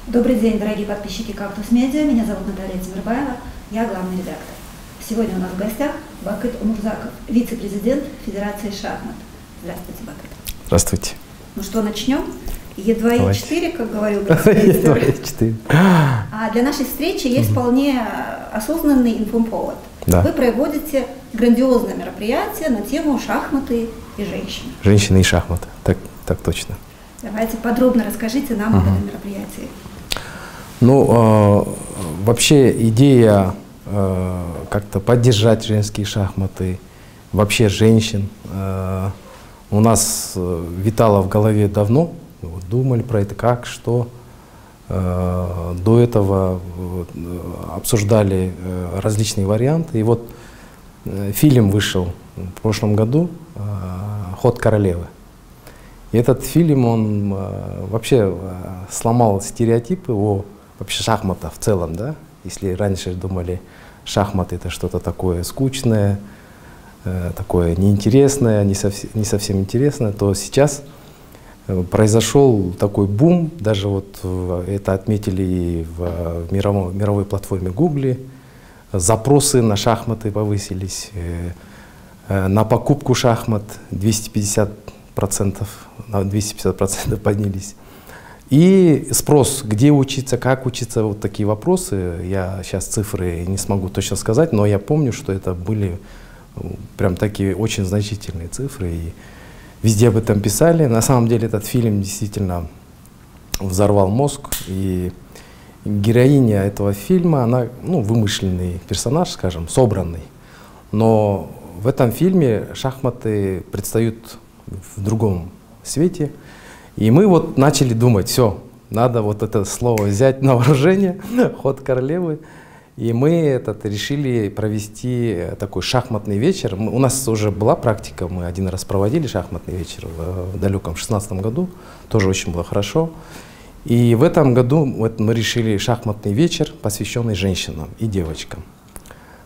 Добрый день, дорогие подписчики «Кактус Медиа». Меня зовут Наталья Тимирбаева, я главный редактор. Сегодня у нас в гостях Бакыт Умурзаков, вице-президент Федерации шахмат. Здравствуйте, Бакыт. Здравствуйте. Ну что, начнем? Е2, Е4, как говорил председатель. Е2, Е4. А для нашей встречи есть вполне осознанный инфоповод. Да. Вы проводите грандиозное мероприятие на тему шахматы и женщины. Женщины и шахматы, так точно. Давайте подробно расскажите нам об этом мероприятии. Ну, вообще идея как-то поддержать женские шахматы, вообще женщин, у нас витала в голове давно. Вот, думали про это, как, что. До этого обсуждали различные варианты. И вот фильм вышел в прошлом году «Ход королевы». И этот фильм, он вообще сломал стереотипы о вообще шахматах в целом, да? Если раньше думали, шахматы это что-то такое скучное, такое неинтересное, не совсем интересное, то сейчас произошел такой бум, даже вот это отметили и в мировой платформе Google, запросы на шахматы повысились, на покупку шахмат 250% поднялись. И спрос, где учиться, как учиться, вот такие вопросы, я сейчас цифры не смогу точно сказать, но я помню, что это были прям такие очень значительные цифры. И везде об этом писали. На самом деле этот фильм действительно взорвал мозг. И героиня этого фильма, она вымышленный персонаж, скажем, собранный. Но в этом фильме шахматы предстают в другом свете. И мы вот начали думать, все, надо вот это слово взять на вооружение, «Ход королевы». И мы решили провести такой шахматный вечер. У нас уже была практика, мы один раз проводили шахматный вечер в далеком 2016 году, тоже очень было хорошо. И в этом году мы решили шахматный вечер, посвященный женщинам и девочкам,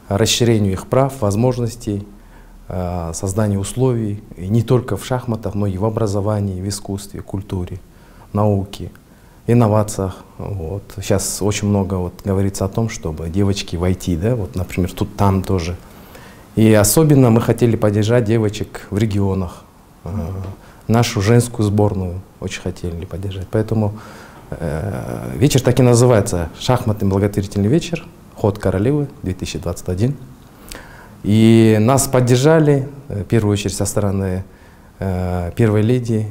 расширению их прав, возможностей, созданию условий, и не только в шахматах, но и в образовании, в искусстве, культуре, науке, инновациях. Вот. Сейчас очень много говорится о том, чтобы девочки войти, да, вот, например, тут, там тоже. И особенно мы хотели поддержать девочек в регионах. Нашу женскую сборную очень хотели поддержать. Поэтому вечер так и называется «Шахматный благотворительный вечер. Ход королевы 2021». И нас поддержали, в первую очередь, со стороны первой леди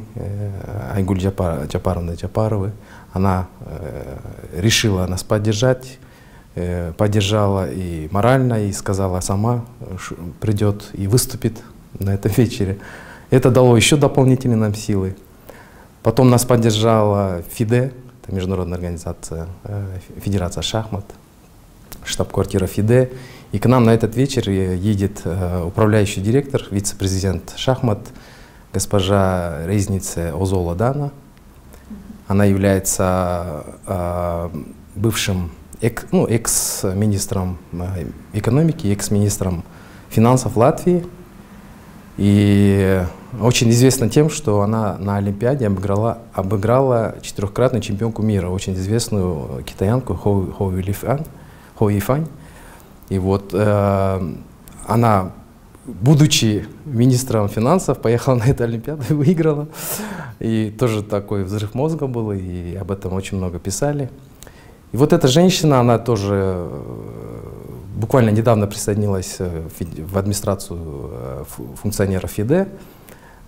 Айгуль Джапаровны Джапаровой. Она решила нас поддержать, поддержала и морально, и сказала сама, придет и выступит на этом вечере. Это дало еще дополнительные нам силы. Потом нас поддержала ФИДЕ, это международная организация, Федерация шахмат, штаб-квартира ФИДЕ. И к нам на этот вечер едет управляющий директор, вице-президент шахмат, госпожа Резница Озола Дана. Она является бывшим экс-министром экономики, экс-министром финансов Латвии. И очень известна тем, что она на Олимпиаде обыграла четырехкратную чемпионку мира, очень известную китаянку Хоу Юйфань. И вот она, будучи министром финансов, поехала на эту Олимпиаду и выиграла. И тоже такой взрыв мозга был, и об этом очень много писали. И вот эта женщина, она тоже буквально недавно присоединилась в администрацию функционеров ФИДЕ,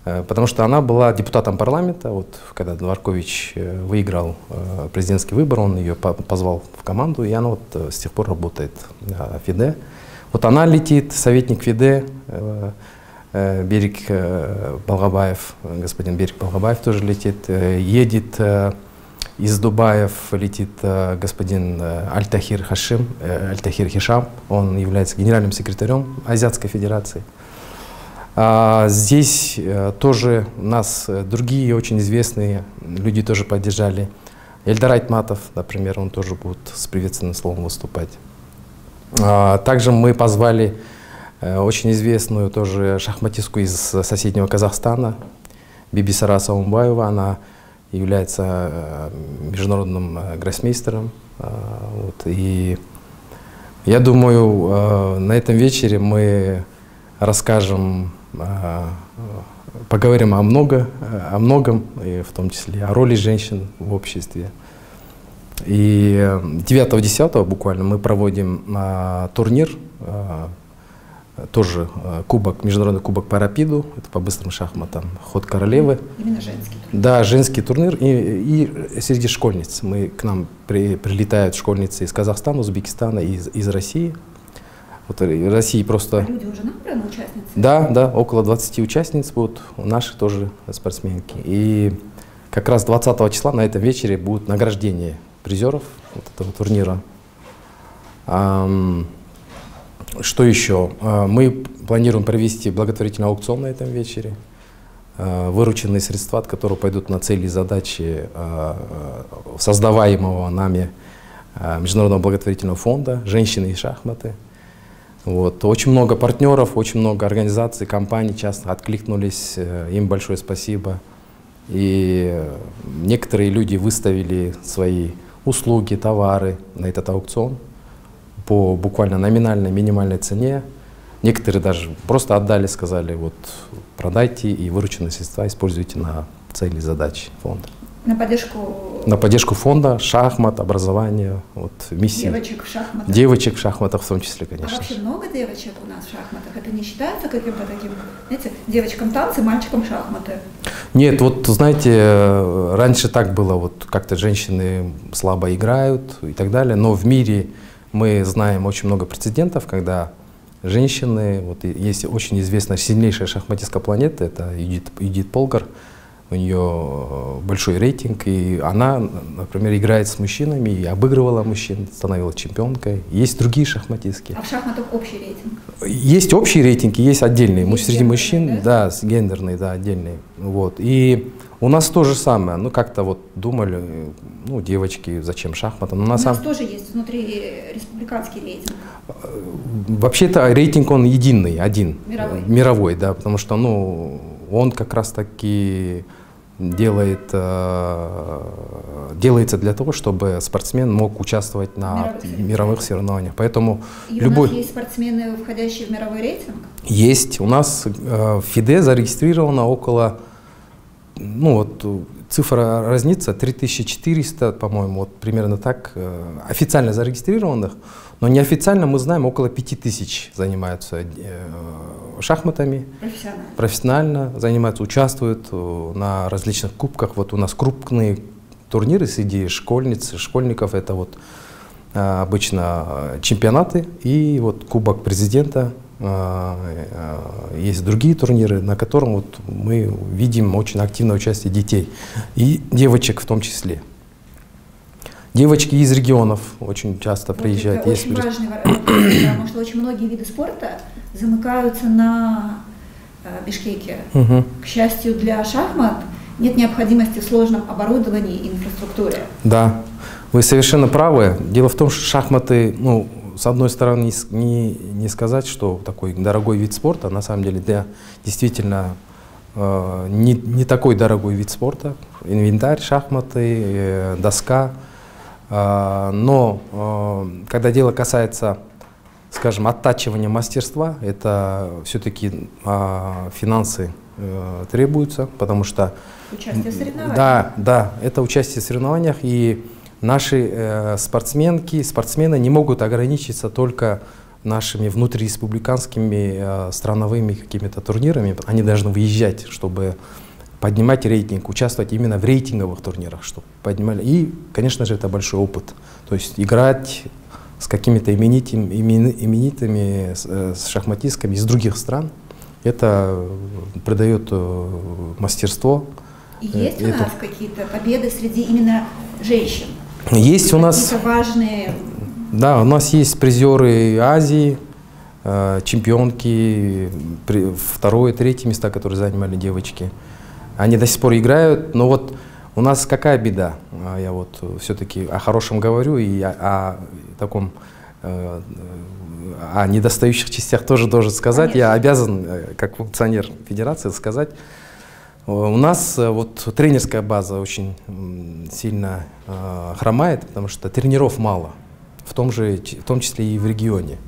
потому что она была депутатом парламента. Вот когда Дворкович выиграл президентский выбор, он ее позвал в команду, и она вот с тех пор работает в ФИДЕ. Вот она летит, советник ФИДЕ, Берик Балгабаев, господин Берик Балгабаев тоже летит, едет из Дубаев, летит господин Аль-Тахир Хишам, он является генеральным секретарем Азиатской Федерации. Здесь тоже нас другие очень известные люди тоже поддержали. Эльдар Айтматов, например, он тоже будет с приветственным словом выступать. Также мы позвали очень известную тоже шахматистку из соседнего Казахстана, Бибисара Саумбаева. Она является международным гроссмейстером. Вот. И я думаю, на этом вечере мы расскажем, поговорим о многом, и в том числе о роли женщин в обществе. И 9-10 буквально мы проводим турнир, тоже международный кубок по рапиду, это по быстрым шахматам, ход королевы. Именно женский турнир. Да, женский турнир и среди школьниц. К нам прилетают школьницы из Казахстана, Узбекистана, из России. Вот России просто... А люди уже набраны, участницы? Да, около 20 участниц будут, наши тоже спортсменки. И как раз 20 числа на этом вечере будет награждение призеров вот этого турнира. Что еще? Мы планируем провести благотворительный аукцион на этом вечере. Вырученные средства, от которого пойдут на цели и задачи создаваемого нами Международного благотворительного фонда «Женщины и шахматы». Вот. Очень много партнеров, очень много организаций, компаний часто откликнулись. Им большое спасибо. И некоторые люди выставили свои услуги, товары на этот аукцион по буквально номинальной, минимальной цене. Некоторые даже просто отдали, сказали, вот продайте и вырученные средства используйте на цели и задачи фонда. На поддержку? На поддержку фонда, шахмат, образования, вот, миссии. Девочек в шахматах? Девочек в шахматах в том числе, конечно. А вообще много девочек у нас в шахматах? Это не считается каким-то таким, знаете, девочкам танцы, мальчикам шахматы? Нет, вот знаете, раньше так было, вот как-то женщины слабо играют и так далее, но в мире мы знаем очень много прецедентов, когда женщины, вот есть очень известная сильнейшая шахматистка планеты, это Юдит Полгар, у нее большой рейтинг, и она, например, играет с мужчинами и обыгрывала мужчин, становилась чемпионкой. Есть другие шахматистки. А в шахматах общий рейтинг? Есть общий рейтинг, есть отдельные. Есть среди мужчин, да, гендерные, да, отдельные. Вот. И у нас то же самое. Ну, как-то вот думали, ну, девочки, зачем шахматы? Но у нас тоже есть внутри республиканский рейтинг. Вообще-то рейтинг, он единый, один. Мировой. Мировой, да, потому что, ну, он как раз-таки делается для того, чтобы спортсмен мог участвовать на мировых соревнованиях. Поэтому и у нас есть спортсмены, входящие в мировой рейтинг? Есть. У нас в ФИДЕ зарегистрировано около, ну вот цифра разнится, 3400, по-моему, вот примерно так, официально зарегистрированных, но неофициально мы знаем, около 5000 занимаются шахматами. Профессионально занимаются, участвуют на различных кубках. Вот у нас крупные турниры среди школьниц, школьников, это вот обычно чемпионаты и вот Кубок президента. Есть другие турниры, на котором вот мы видим очень активное участие детей и девочек в том числе. Девочки из регионов очень часто приезжают. Это очень важный вопрос, потому что очень многие виды спорта замыкаются на Бишкеке. К счастью, для шахмат нет необходимости в сложном оборудовании и инфраструктуре. Да, вы совершенно правы. Дело в том, что шахматы, ну, с одной стороны, не сказать, что такой дорогой вид спорта, на самом деле, действительно не такой дорогой вид спорта. Инвентарь, шахматы, доска. Но когда дело касается, скажем, оттачивания мастерства, это все-таки финансы требуются, потому что… Участие в соревнованиях. Да, это участие в соревнованиях, и наши спортсмены не могут ограничиться только нашими внутриреспубликанскими страновыми какими-то турнирами, они должны выезжать, чтобы поднимать рейтинг, участвовать именно в рейтинговых турнирах, чтобы поднимали. И, конечно же, это большой опыт. То есть играть с какими-то именитыми с шахматистками из других стран, это придает мастерство. И есть у нас какие-то победы среди именно женщин? Есть у нас… Какие-то важные… Да, у нас есть призеры Азии, чемпионки, 2-3 места, которые занимали девочки. Они до сих пор играют, но вот у нас какая беда? Я вот все-таки о хорошем говорю и о таком, о недостающих частях тоже должен сказать. Конечно. Я обязан, как функционер федерации, сказать. У нас вот тренерская база очень сильно хромает, потому что тренеров мало, в том числе и в регионе.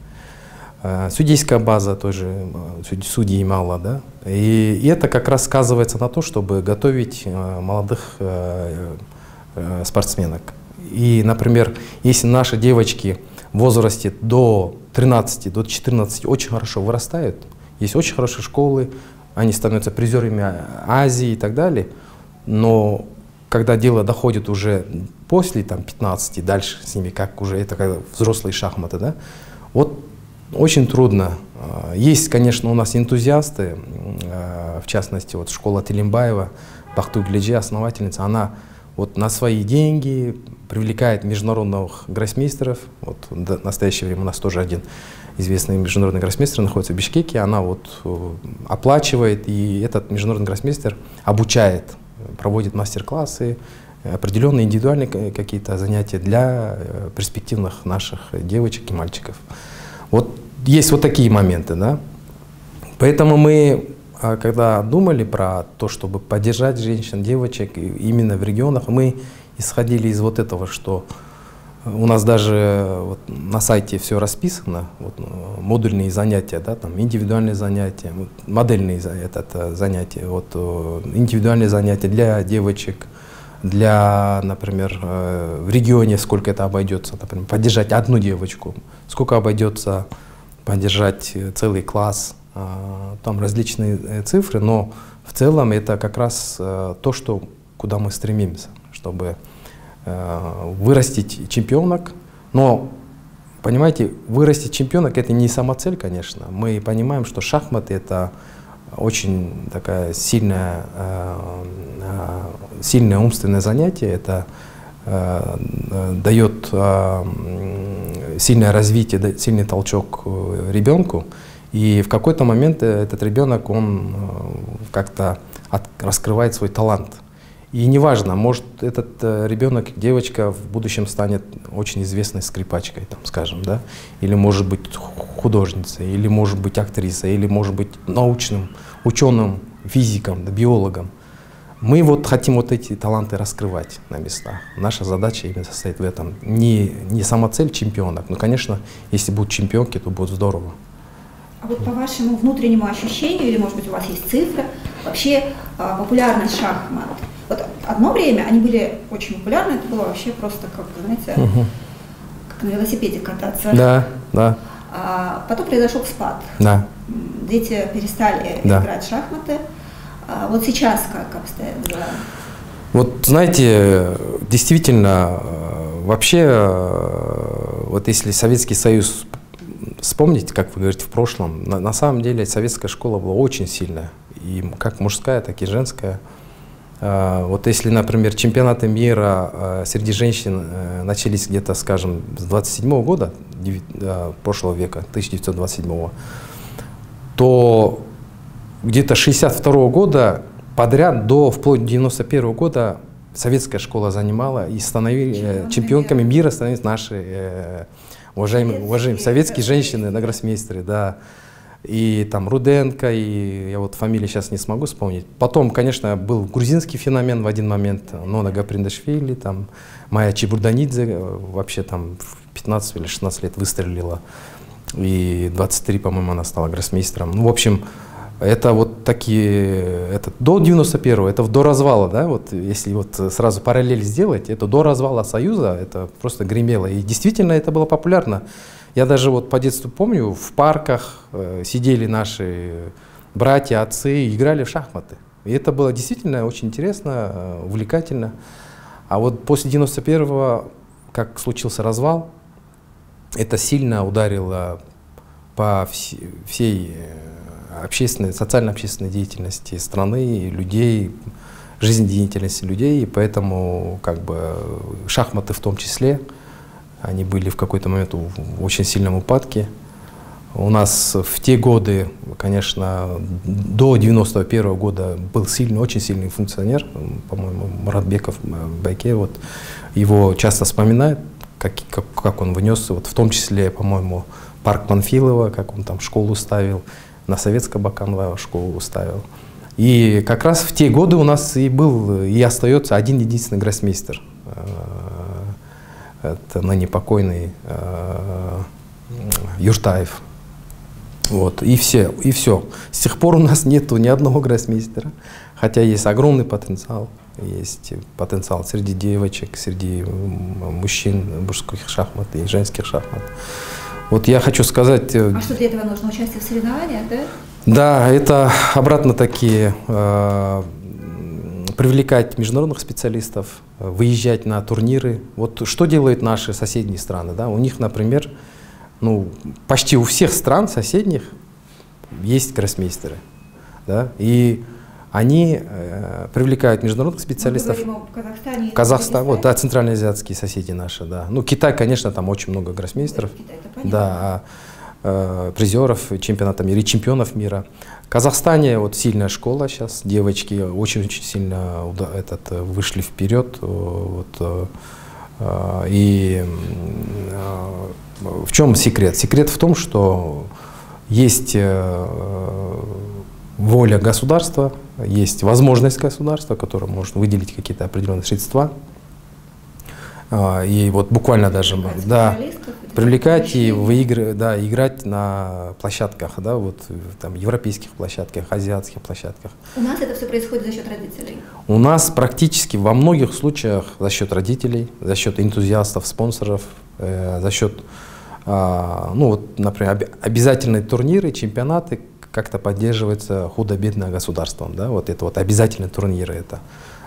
Судейская база тоже, судей мало, да, и это как раз сказывается на то, чтобы готовить молодых спортсменок. И, например, если наши девочки в возрасте до 13, до 14 очень хорошо вырастают, есть очень хорошие школы, они становятся призерами Азии и так далее, но когда дело доходит уже после 15, дальше с ними, как уже это как взрослые шахматы, да, вот очень трудно. Есть, конечно, у нас энтузиасты, в частности, вот школа Телимбаева, Бахтуглиджи, основательница, она вот на свои деньги привлекает международных гроссмейстеров. Вот в настоящее время у нас тоже один известный международный гроссмейстер находится в Бишкеке, она вот оплачивает, и этот международный гроссмейстер обучает, проводит мастер-классы, определенные индивидуальные какие-то занятия для перспективных наших девочек и мальчиков. Вот есть вот такие моменты, да. Поэтому мы, когда думали про то, чтобы поддержать женщин, девочек именно в регионах, мы исходили из вот этого, что у нас даже вот на сайте все расписано, вот, модульные занятия, да, там, индивидуальные занятия, вот, модельные занятия, вот, индивидуальные занятия для девочек, для, например, в регионе сколько это обойдется, например, поддержать одну девочку, сколько обойдется поддержать целый класс, там различные цифры, но в целом это как раз то, куда мы стремимся, чтобы вырастить чемпионок. Но, понимаете, вырастить чемпионок — это не самоцель, конечно. Мы понимаем, что шахматы — это очень такая сильное умственное занятие, это дает сильное развитие, сильный толчок ребенку. И в какой-то момент этот ребенок, он как-то раскрывает свой талант. И неважно, может этот ребенок, девочка в будущем станет очень известной скрипачкой, там, скажем, да, или может быть художницей, или может быть актрисой, или может быть научным ученым, физиком, да, биологом. Мы вот хотим вот эти таланты раскрывать на местах. Наша задача именно состоит в этом. Не самоцель чемпионок, но, конечно, если будут чемпионки, то будет здорово. А вот по вашему внутреннему ощущению, или, может быть, у вас есть цифры, вообще популярность шахмат? Вот одно время они были очень популярны, это было вообще просто, как, знаете, как на велосипеде кататься. Да, да. А потом произошел спад. Да. Дети перестали играть в шахматы. А вот сейчас как обстоят дела? Вот знаете, действительно, вообще, вот если Советский Союз вспомнить, как вы говорите, в прошлом, на самом деле советская школа была очень сильная, и как мужская, так и женская. Вот если, например, чемпионаты мира среди женщин начались где-то, скажем, с 27-го года, прошлого века, 1927-го, то где-то 62-го года подряд вплоть до 91-го года советская школа занимала и чемпионками мира становились наши уважаемые советские женщины, гроссмейстеры, да. И там Руденко, и я вот фамилии сейчас не смогу вспомнить. Потом, конечно, был грузинский феномен в один момент, Нона Гаприндашвили, там Майя Чебурданидзе вообще там в 15 или 16 лет выстрелила, и 23, по-моему, она стала гроссмейстером. Ну, в общем, это вот такие, это до 91-го, это до развала, да, вот если вот сразу параллель сделать, это до развала Союза, это просто гремело, и действительно это было популярно. Я даже вот по детству помню, в парках сидели наши братья, отцы и играли в шахматы. И это было действительно очень интересно, увлекательно. А вот после 91-го, как случился развал, это сильно ударило по всей социально-общественной деятельности страны, людей, жизнедеятельности людей. И поэтому как бы шахматы в том числе, они были в какой-то момент в очень сильном упадке. У нас в те годы, конечно, до 91-го года был очень сильный функционер, по-моему, Муратбеков Байке. Вот, его часто вспоминают, как он внес, вот, в том числе, по-моему, парк Панфилова, как он там школу ставил, на Советско-Баканова школу ставил. И как раз в те годы у нас и был, и остается один единственный гроссмейстер. Это ныне покойный Юртаев. Вот, и все. С тех пор у нас нету ни одного гроссмейстера, хотя есть огромный потенциал. Есть потенциал среди девочек, среди мужчин, мужских шахмат и женских шахмат. Вот я хочу сказать... А что для этого нужно? Участие в соревнованиях, да? Да, это обратно-таки привлекать международных специалистов, выезжать на турниры. Вот что делают наши соседние страны, да? У них, например, ну, почти у всех стран соседних есть гроссмейстеры, да? И они привлекают международных специалистов. Мы говорим о Казахстане. Казахстан, вот, да, центральноазиатские соседи наши, да. Ну, Китай, конечно, там очень много гроссмейстеров, да, призеров чемпионата мира и чемпионов мира. В Казахстане вот сильная школа сейчас, девочки очень-очень сильно вышли вперед. Вот, и в чем секрет? Секрет в том, что есть воля государства, есть возможность государства, которое может выделить какие-то определенные средства. И вот буквально даже привлекать и играть на площадках, да, вот, там, европейских площадках, азиатских площадках. У нас это все происходит за счет родителей? У нас практически во многих случаях за счет родителей, за счет энтузиастов, спонсоров, за счет, ну вот, например, обязательные турниры, чемпионаты как-то поддерживаются худо-бедно государством, да, вот это вот обязательные турниры, это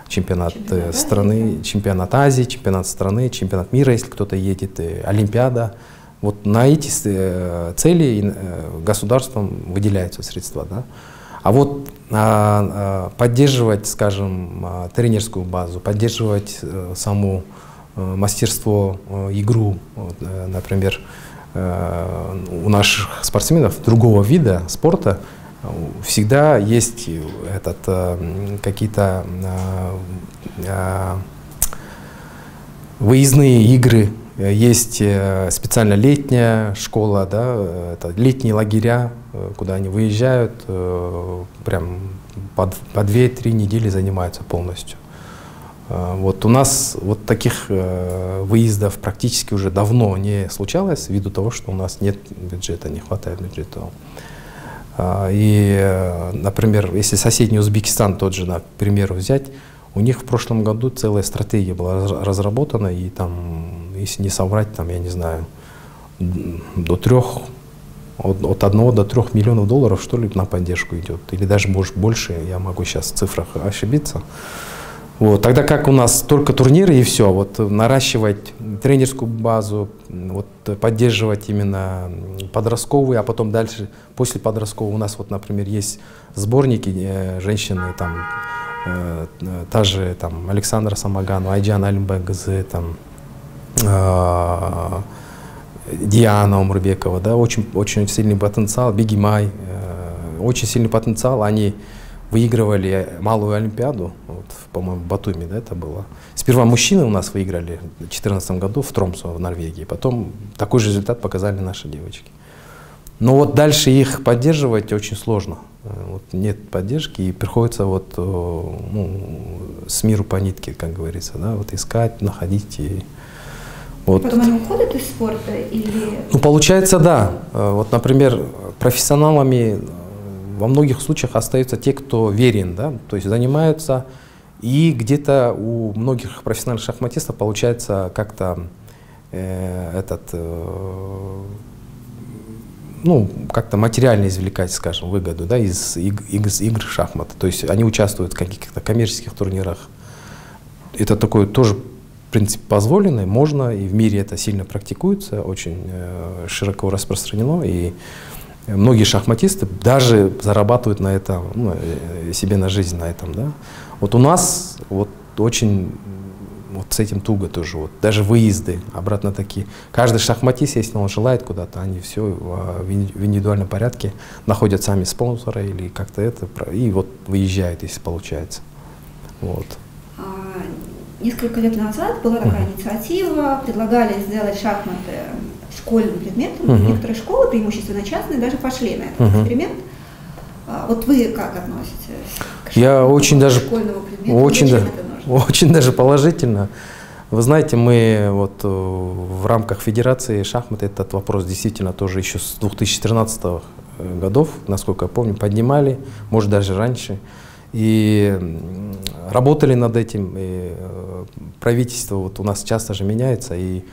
чемпионат страны, чемпионат Азии, чемпионат страны, чемпионат мира, если кто-то едет, Олимпиада. Вот на эти цели государством выделяются средства, да. А вот поддерживать, скажем, тренерскую базу, поддерживать саму мастерство, игру, например, у наших спортсменов другого вида спорта всегда есть какие-то выездные игры, есть специально летняя школа, да, это летние лагеря, куда они выезжают, прям по 2-3 недели занимаются полностью. Вот у нас вот таких выездов практически уже давно не случалось, ввиду того, что у нас нет бюджета, не хватает бюджета. И, например, если соседний Узбекистан тот же, к примеру, взять, у них в прошлом году целая стратегия была разработана, и там, если не соврать, там, я не знаю, от 1 до 3 миллионов долларов, что ли, на поддержку идет, или даже может больше, я могу сейчас в цифрах ошибиться. Вот, тогда как у нас только турниры и все, вот наращивать тренерскую базу, вот, поддерживать именно подростковые, а потом дальше, после подросткового у нас, вот, например, есть сборники женщины, там, та же там, Александра Самаганова, Айджан Алимбекзы, там, Диана Умурбекова, да, очень сильный потенциал, Бигимай, очень сильный потенциал, они выигрывали малую Олимпиаду, вот, по-моему, в Батуми, да, это было. Сперва мужчины у нас выиграли в 2014 году в Тромсо, в Норвегии, потом такой же результат показали наши девочки. Но вот дальше их поддерживать очень сложно. Вот нет поддержки, и приходится вот, ну, с миру по нитке, как говорится, да, вот искать, находить. И вот. Потом они уходят из спорта? Или... Ну, получается, да. Вот, например, профессионалами во многих случаях остаются те, кто верен, да, то есть занимаются, и где-то у многих профессиональных шахматистов получается как-то ну, как-то материально извлекать, скажем, выгоду, да, из игр шахмата. То есть они участвуют в каких-то коммерческих турнирах. Это такое тоже, в принципе, позволено, можно, и в мире это сильно практикуется, очень широко распространено, и многие шахматисты даже зарабатывают на этом, ну, себе на жизнь на этом, да. Вот у нас вот очень вот с этим туго тоже, вот, даже выезды, обратно такие. Каждый шахматист, если он желает куда-то, они все в индивидуальном порядке находят сами спонсора или как-то это, и вот выезжают, если получается. Вот. Несколько лет назад была такая инициатива, предлагали сделать шахматы школьным предметом. Некоторые школы, преимущественно частные, даже пошли на этот эксперимент. Вот вы как относитесь к Я очень даже, школьного предмета? очень даже положительно. Вы знаете, мы вот в рамках Федерации шахмат этот вопрос действительно тоже еще с 2013 годов, насколько я помню, поднимали, может даже раньше. И работали над этим. И правительство вот у нас часто же меняется, и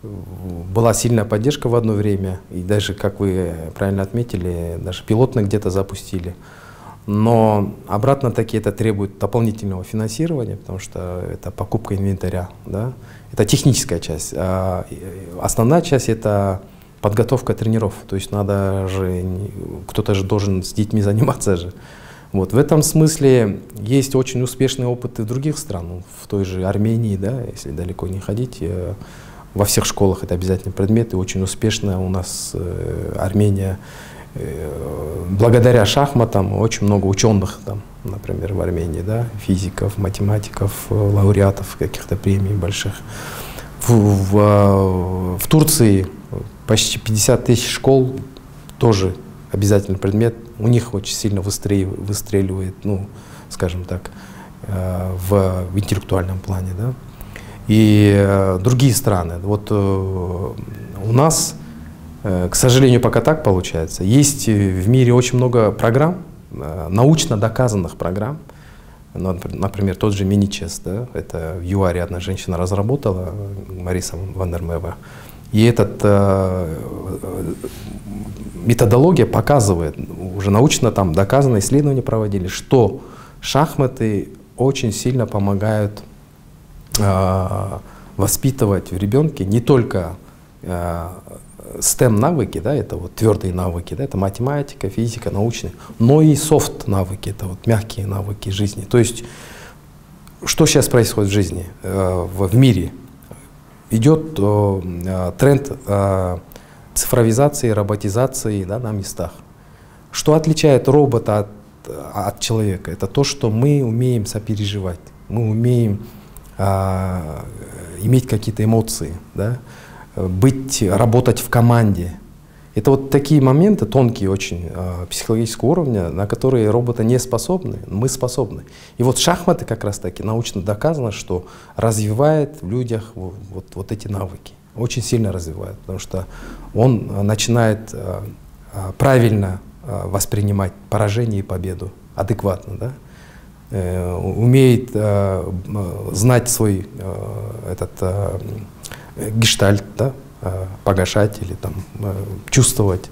была сильная поддержка в одно время. И даже, как вы правильно отметили, даже пилотно где-то запустили. Но обратно-таки это требует дополнительного финансирования, потому что это покупка инвентаря, да? Это техническая часть. А основная часть — это подготовка тренеров. То есть надо же, кто-то же должен с детьми заниматься же. Вот. В этом смысле есть очень успешные опыты в других странах, в той же Армении, да, если далеко не ходить. Во всех школах это обязательный предмет, и очень успешно у нас Армения. Благодаря шахматам очень много ученых, там, например, в Армении, да, физиков, математиков, лауреатов каких-то премий больших. В Турции почти 50 тысяч школ, тоже обязательный предмет. У них очень сильно выстреливает, ну, скажем так, в интеллектуальном плане, да. И другие страны. Вот у нас, к сожалению, пока так получается. Есть в мире очень много программ, научно доказанных программ. Например, тот же мини-чес, да, это в ЮАРе одна женщина разработала, Мариса Вандермева. И эта методология показывает, уже научно там доказанные исследования проводили, что шахматы очень сильно помогают воспитывать в ребенке не только STEM-навыки, да, это вот твердые навыки, да, это математика, физика, научные, но и софт-навыки, это вот мягкие навыки жизни. То есть, что сейчас происходит в жизни, в мире? Идет тренд цифровизации, роботизации, да, на местах. Что отличает робота от человека? Это то, что мы умеем сопереживать, мы умеем иметь какие-то эмоции, да? Работать в команде. Это вот такие моменты, тонкие очень, психологического уровня, на которые роботы не способны, мы способны. И вот шахматы как раз таки научно доказано, что развивает в людях вот эти навыки. Очень сильно развивает, потому что он начинает правильно воспринимать поражение и победу, адекватно, да? Умеет знать свой гештальт, да, погашать или там, чувствовать.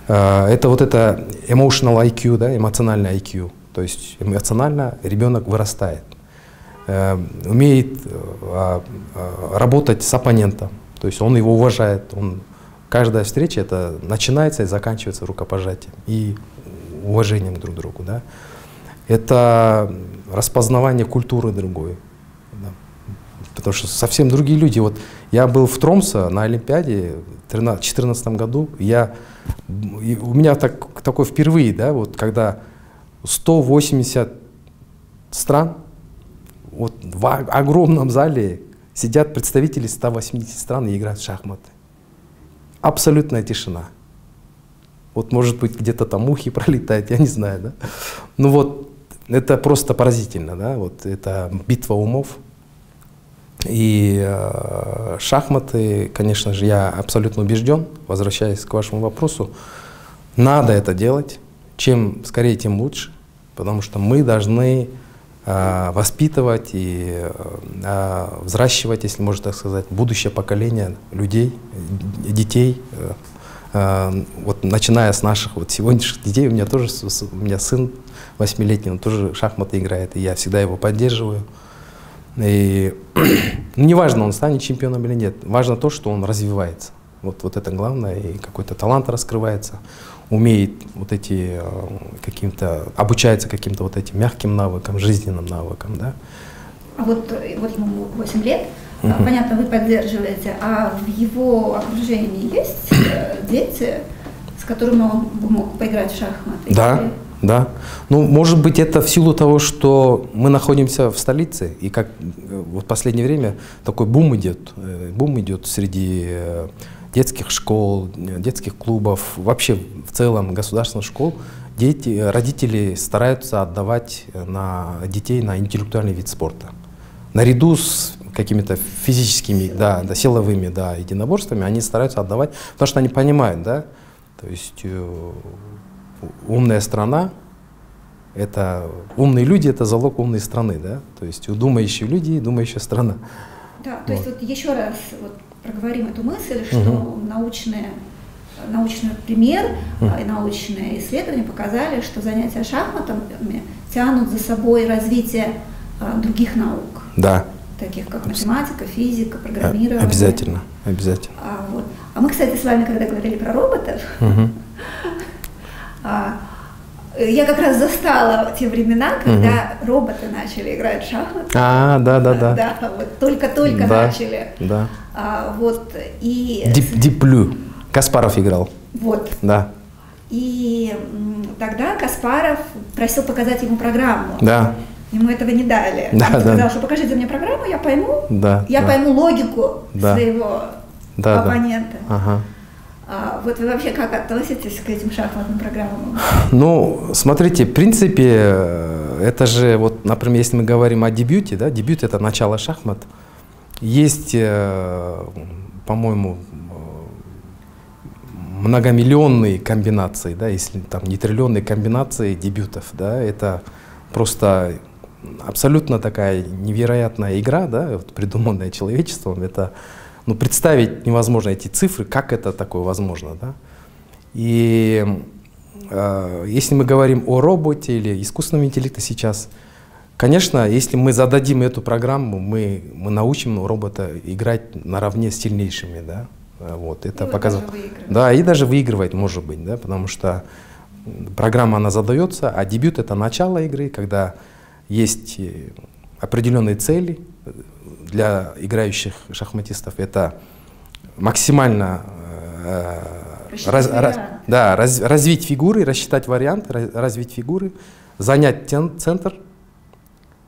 Это вот это emotional IQ, да, эмоциональный IQ. То есть эмоционально ребенок вырастает. Умеет работать с оппонентом. То есть он его уважает. Каждая встреча это начинается и заканчивается рукопожатием и уважением друг к другу. Да. Это распознавание культуры другой. Потому что совсем другие люди. Вот я был в Тромсе на Олимпиаде в 2014 году. У меня такое впервые, да, вот, когда 180 стран, вот, в огромном зале сидят представители 180 стран и играют в шахматы. Абсолютная тишина. Вот, может быть, где-то там мухи пролетают, я не знаю. Да? Ну вот, это просто поразительно. Да? Вот, это битва умов. И шахматы, конечно же, я абсолютно убежден, возвращаясь к вашему вопросу, надо это делать. Чем скорее, тем лучше, потому что мы должны воспитывать и взращивать, если можно так сказать, будущее поколение людей, детей. Вот начиная с наших вот сегодняшних детей, у меня сын 8-летний, он тоже в шахматы играет, и я всегда его поддерживаю. И неважно, он станет чемпионом или нет, важно то, что он развивается. Вот это главное, и какой-то талант раскрывается, умеет вот эти обучается каким-то вот этим мягким навыкам, жизненным навыкам, да. А вот ему 8 лет, понятно, вы поддерживаете, а в его окружении есть дети, с которыми он мог поиграть в шахматы? Да. Да. Ну, может быть, это в силу того, что мы находимся в столице, и как вот в последнее время такой бум идет среди детских школ, детских клубов, вообще в целом государственных школ. родители стараются отдавать детей на интеллектуальный вид спорта. Наряду с какими-то физическими, силовыми единоборствами они стараются отдавать, потому что они понимают, да, то есть умная страна, умные люди — это залог умной страны, да, то есть думающие люди — думающая страна. Да, то есть вот еще раз проговорим эту мысль, что научный пример и научные исследования показали, что занятия шахматами тянут за собой развитие других наук. Да. Таких как математика, физика, программирование. Обязательно, обязательно. А мы, кстати, с вами, когда говорили про роботов, я как раз застала те времена, когда роботы начали играть в шахматы. Да. Вот только-только начали. Да. Deep Blue. Каспаров играл. Вот. Да. И тогда Каспаров просил показать ему программу. Да. Ему этого не дали. Он сказал, что покажите мне программу, я пойму, пойму логику своего оппонента. Ага. Вот вы вообще как относитесь к этим шахматным программам? Ну, смотрите, в принципе, это же, вот, например, если мы говорим о дебюте, да, дебют — это начало шахмат. Есть, по-моему, многомиллионные комбинации, да, если там не триллионные комбинации дебютов, да, это просто абсолютно такая невероятная игра, да, вот, придуманная человечеством. Это, ну, представить невозможно эти цифры, как это такое возможно, да. И если мы говорим о роботе или искусственном интеллекте сейчас, конечно, если мы зададим эту программу, мы научим робота играть наравне с сильнейшими, да. Вот, это показывает. Да, и даже выигрывать, может быть, да, потому что программа, она задается, а дебют — это начало игры, когда есть определенные цели для играющих шахматистов. Это максимально развить фигуры, рассчитать варианты, развить фигуры, занять центр.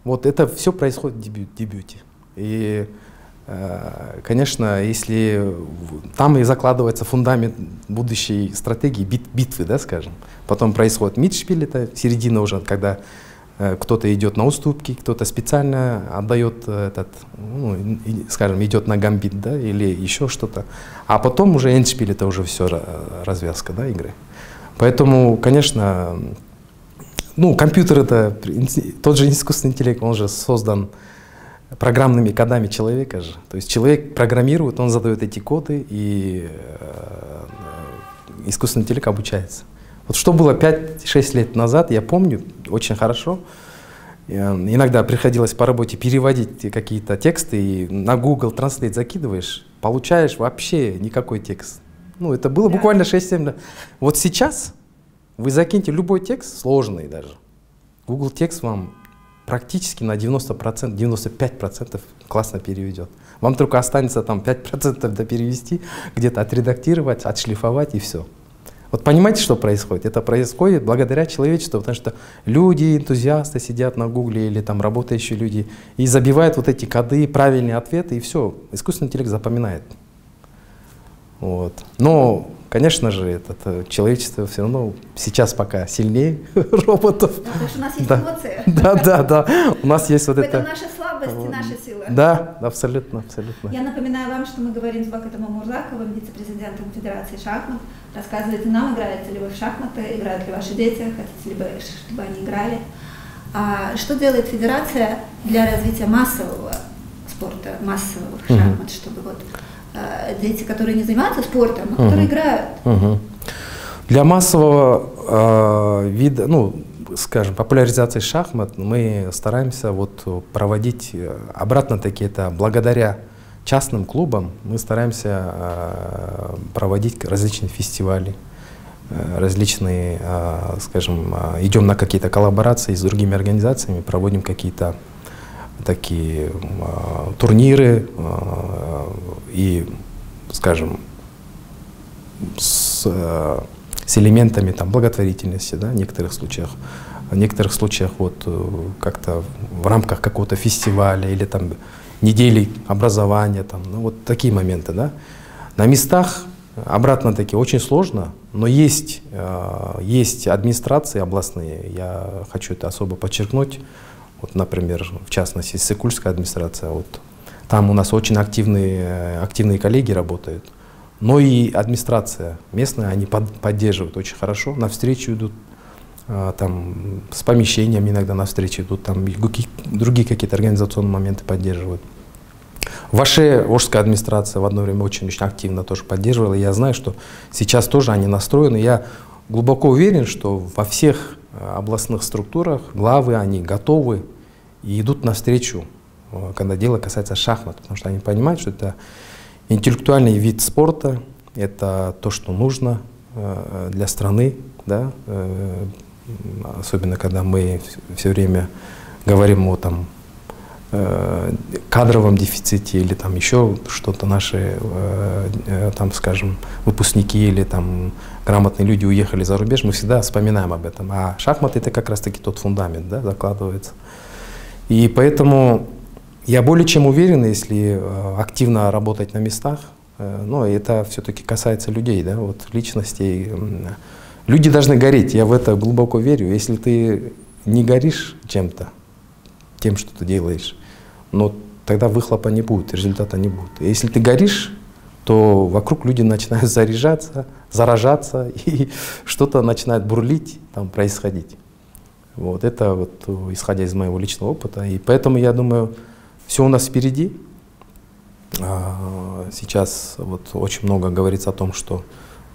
Вот это все происходит в дебюте. И, конечно, если там и закладывается фундамент будущей стратегии битвы, да, скажем. Потом происходит мидшпиль, это середина уже, когда кто-то идет на уступки, кто-то специально отдает скажем, идет на гамбит, да, или еще что-то. А потом уже эндшпиль, это уже все развязка, да, игры. Поэтому, конечно, ну, компьютер — это тот же искусственный интеллект, он же создан программными кодами человека же. То есть человек программирует, он задает эти коды, и искусственный интеллект обучается. Вот что было 5-6 лет назад, я помню очень хорошо. Иногда приходилось по работе переводить какие-то тексты, и на Google Translate закидываешь, получаешь вообще никакой текст. Ну, это было буквально 6-7 лет. Вот сейчас вы закиньте любой текст, сложный даже, Google текст вам практически на 90%, 95% классно переведет. Вам только останется там 5% доперевести, где-то отредактировать, отшлифовать, и все. Вот понимаете, что происходит? Это происходит благодаря человечеству, потому что люди, энтузиасты сидят на Гугле или там работающие люди и забивают вот эти коды, правильные ответы, и все. Искусственный интеллект запоминает. Вот. Но, конечно же, это человечество все равно сейчас пока сильнее роботов. Да, потому что у нас есть эмоции. Да. У нас есть вот это. Это наша слабость и наша сила. Да, абсолютно. Я напоминаю вам, что мы говорим с Бакытом Омурзаковым, вице-президентом Федерации шахмат. Рассказывайте нам, играете ли вы в шахматы, играют ли ваши дети, хотите ли вы, чтобы они играли. А что делает Федерация для развития массового спорта, массовых шахмат, чтобы вот дети, которые не занимаются спортом, но которые играют? Для массового вида, ну, скажем, популяризации шахмат мы стараемся вот проводить обратно-таки это благодаря частным клубам. Мы стараемся проводить различные фестивали, различные, скажем, идем на какие-то коллаборации с другими организациями, проводим какие-то такие турниры и, скажем, с элементами там благотворительности, да, в некоторых случаях. В некоторых случаях вот как-то в рамках какого-то фестиваля или там недели образования, там, ну, вот такие моменты, да. На местах Обратно-таки очень сложно, но есть администрации областные, я хочу это особо подчеркнуть. Вот, например, в частности, Иссык-Кульская администрация, вот, там у нас очень активные коллеги работают. Но и администрация местная, они поддерживают очень хорошо, навстречу идут, там, с помещениями иногда навстречу идут, там, другие какие-то организационные моменты поддерживают. Ваша Ошская администрация в одно время очень активно тоже поддерживала. Я знаю, что сейчас тоже они настроены. Я глубоко уверен, что во всех областных структурах главы, они готовы и идут навстречу, когда дело касается шахмат, потому что они понимают, что это интеллектуальный вид спорта, это то, что нужно для страны, да? Особенно когда мы все время говорим о там, кадровом дефиците или там еще что-то, наши там, скажем, выпускники или там грамотные люди уехали за рубеж, мы всегда вспоминаем об этом. А шахматы — это как раз-таки тот фундамент, да, закладывается. И поэтому я более чем уверен, если активно работать на местах, но это все-таки касается людей, да, вот личностей. Люди должны гореть, я в это глубоко верю. Если ты не горишь чем-то, тем, что ты делаешь, но тогда выхлопа не будет, результата не будет. Если ты горишь, то вокруг люди начинают заряжаться, заражаться, и что-то начинает бурлить, там, происходить. Вот это вот исходя из моего личного опыта. И поэтому я думаю, все у нас впереди. Сейчас вот очень много говорится о том, что,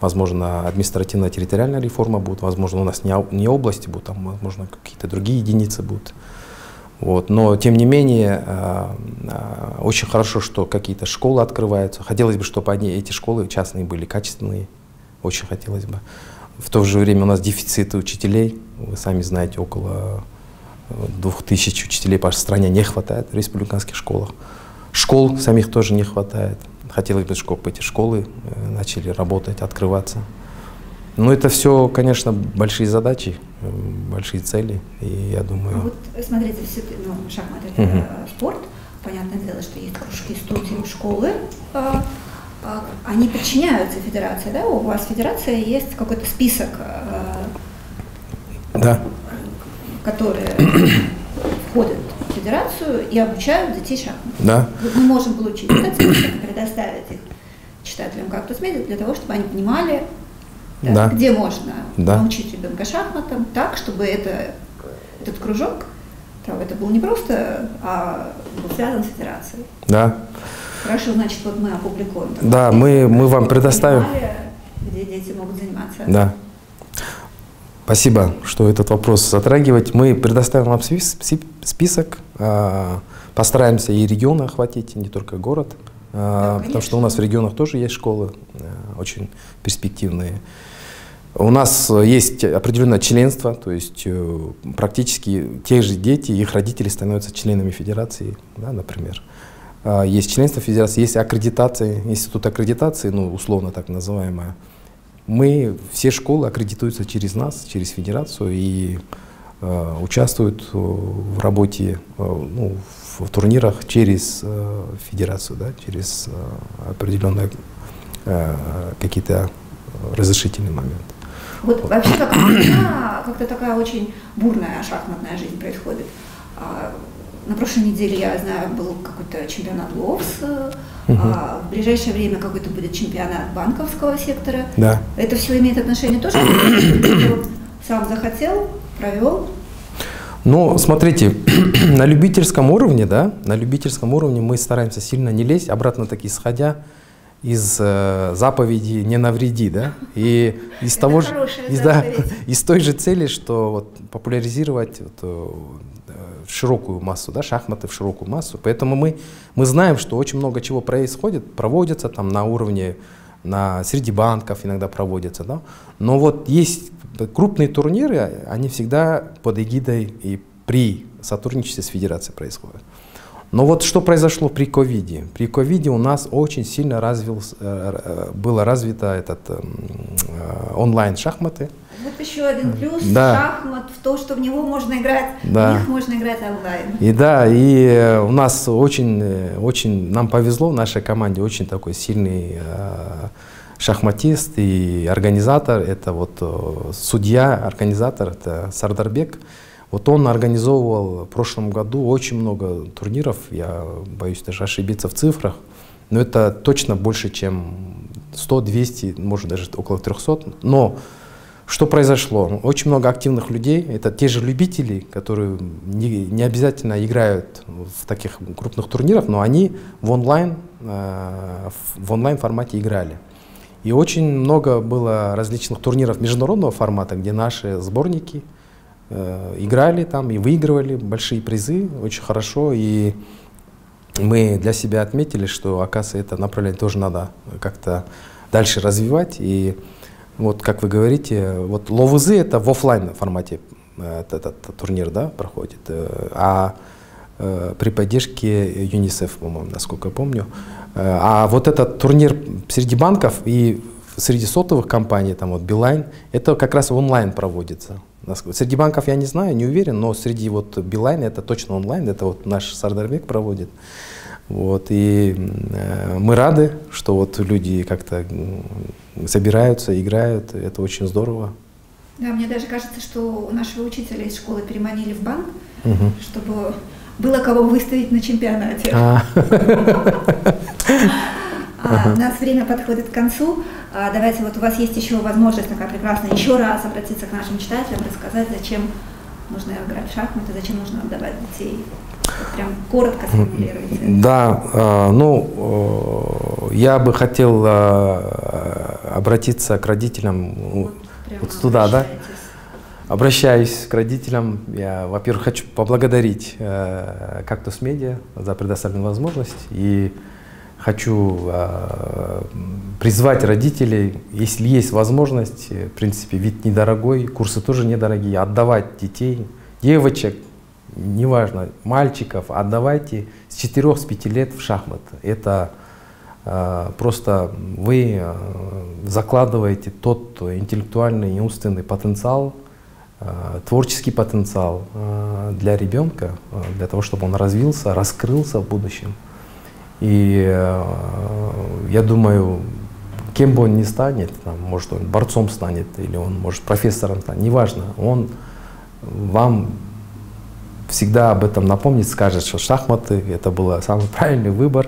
возможно, административно-территориальная реформа будет, возможно, у нас не области будут, там, возможно, какие-то другие единицы будут. Вот. Но, тем не менее, очень хорошо, что какие-то школы открываются. Хотелось бы, чтобы эти школы частные были качественные. Очень хотелось бы. В то же время у нас дефицит учителей. Вы сами знаете, около 2000 учителей по стране не хватает в республиканских школах. Школ самих тоже не хватает. Хотелось бы, чтобы эти школы начали работать, открываться. Но это все, конечно, большие задачи, большие цели, и я думаю... Вот смотрите, шахмат — это спорт, понятное дело, что есть кружки, студии, школы, они подчиняются федерации, да? У вас федерация есть какой-то список, да, которые входят в федерацию и обучают детей шахмат. Да. Мы можем получить этот список и предоставить их читателям «Кактус Медиа» для того, чтобы они понимали, да, где можно научить ребенка шахматам так, чтобы этот кружок, это был не просто, а был связан с федерацией. Да. Хорошо, значит, вот мы опубликуем. Да, мы вам предоставим. Где дети могут заниматься. Да. Спасибо, что этот вопрос затрагивать. Мы предоставим вам список, постараемся и регионы охватить, не только город. Да, потому что у нас в регионах тоже есть школы, очень перспективные. У нас есть определенное членство, то есть практически те же дети, их родители становятся членами федерации, да, например. Есть членство федерации, есть аккредитация, институт аккредитации, ну, условно так называемая. Все школы аккредитуются через нас, через федерацию и участвуют в работе, ну, в турнирах через федерацию, да, через определенные какие-то разрешительные моменты. Вот вообще как-то такая очень бурная шахматная жизнь происходит. На прошлой неделе, я знаю, был какой-то чемпионат ВОВС, в ближайшее время какой-то будет чемпионат банковского сектора. Да. Это все имеет отношение тоже к сам захотел, провел? Ну, смотрите, на любительском уровне, да, на любительском уровне мы стараемся сильно не лезть, обратно-таки исходя из заповеди «не навреди», да, и из того же, из той же цели, что вот, популяризировать широкую массу, да, шахматы в широкую массу. Поэтому мы знаем, что очень много чего происходит, проводится там на уровне, среди банков иногда проводятся, да, но вот есть крупные турниры, они всегда под эгидой и при сотрудничестве с федерацией происходят. Но вот что произошло при ковиде? При ковиде у нас очень сильно было развито онлайн-шахматы. Вот еще один плюс шахмат в то, что в него можно играть, в них можно играть онлайн. И у нас очень нам повезло, в нашей команде очень такой сильный шахматист и организатор, это вот судья, организатор, это Сардарбек. Вот он организовывал в прошлом году очень много турниров, я боюсь даже ошибиться в цифрах, но это точно больше, чем 100, 200, может даже около 300. Но что произошло? Очень много активных людей, это те же любители, которые не обязательно играют в таких крупных турнирах, но они в онлайн формате играли. И очень много было различных турниров международного формата, где наши сборники играли там и выигрывали большие призы очень хорошо. И мы для себя отметили, что, оказывается, это направление тоже надо как-то дальше развивать. И вот, как вы говорите, вот ловузы это в офлайн формате этот турнир, да, проходит, а при поддержке ЮНИСЕФ, по-моему, насколько я помню. А вот этот турнир среди банков и среди сотовых компаний, там вот Билайн, это как раз онлайн проводится. Среди банков я не знаю, не уверен, но среди вот Билайн это точно онлайн, это вот наш Сардарбек проводит. Вот, и мы рады, что вот люди как-то собираются, играют, это очень здорово. Да, мне даже кажется, что нашего учителя из школы переманили в банк, чтобы было кого выставить на чемпионате. У нас время подходит к концу. Давайте, вот у вас есть еще возможность такая прекрасная еще раз обратиться к нашим читателям, рассказать, зачем нужно играть в шахматы, зачем нужно отдавать детей. Вот прям коротко сформулируйте. Да, ну, я бы хотел обратиться к родителям, вот туда, да? Обращаюсь к родителям. Я, во-первых, хочу поблагодарить Cactus Media за предоставленную возможность. И хочу призвать родителей, если есть возможность, в принципе, вид недорогой, курсы тоже недорогие, отдавать детей, девочек, неважно, мальчиков, отдавайте с 4-5 лет в шахматы. Это просто вы закладываете тот интеллектуальный и умственный потенциал, творческий потенциал для ребенка, для того, чтобы он развился, раскрылся в будущем. И я думаю, кем бы он ни станет, там, может он борцом станет, или он может профессором станет, неважно, он вам всегда об этом напомнит, скажет, что шахматы — это был самый правильный выбор.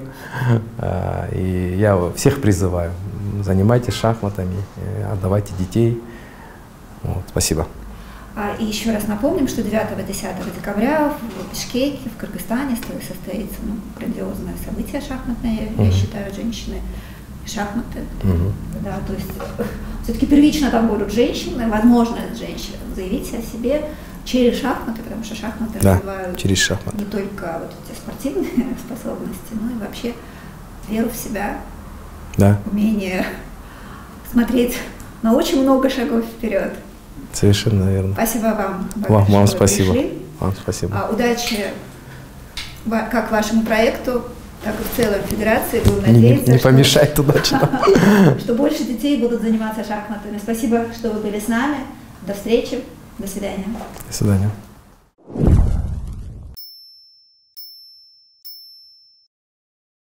И я всех призываю, занимайтесь шахматами, отдавайте детей. Вот, спасибо. И еще раз напомним, что 9-10 декабря в Бишкеке, в Кыргызстане состоится грандиозное событие шахматное, я считаю, женщины и шахматы. Да, то есть все-таки первично там будут женщины, возможность женщин заявить о себе через шахматы, потому что шахматы развивают через шахматы не только вот эти спортивные способности, но и вообще веру в себя, умение смотреть на очень много шагов вперед. Совершенно верно. Спасибо вам. Вам спасибо. Вам спасибо. Удачи как вашему проекту, так и в целом Федерации. Будем надеяться, не помешает удачи. Что больше детей будут заниматься шахматами. Спасибо, что вы были с нами. До встречи. До свидания. До свидания.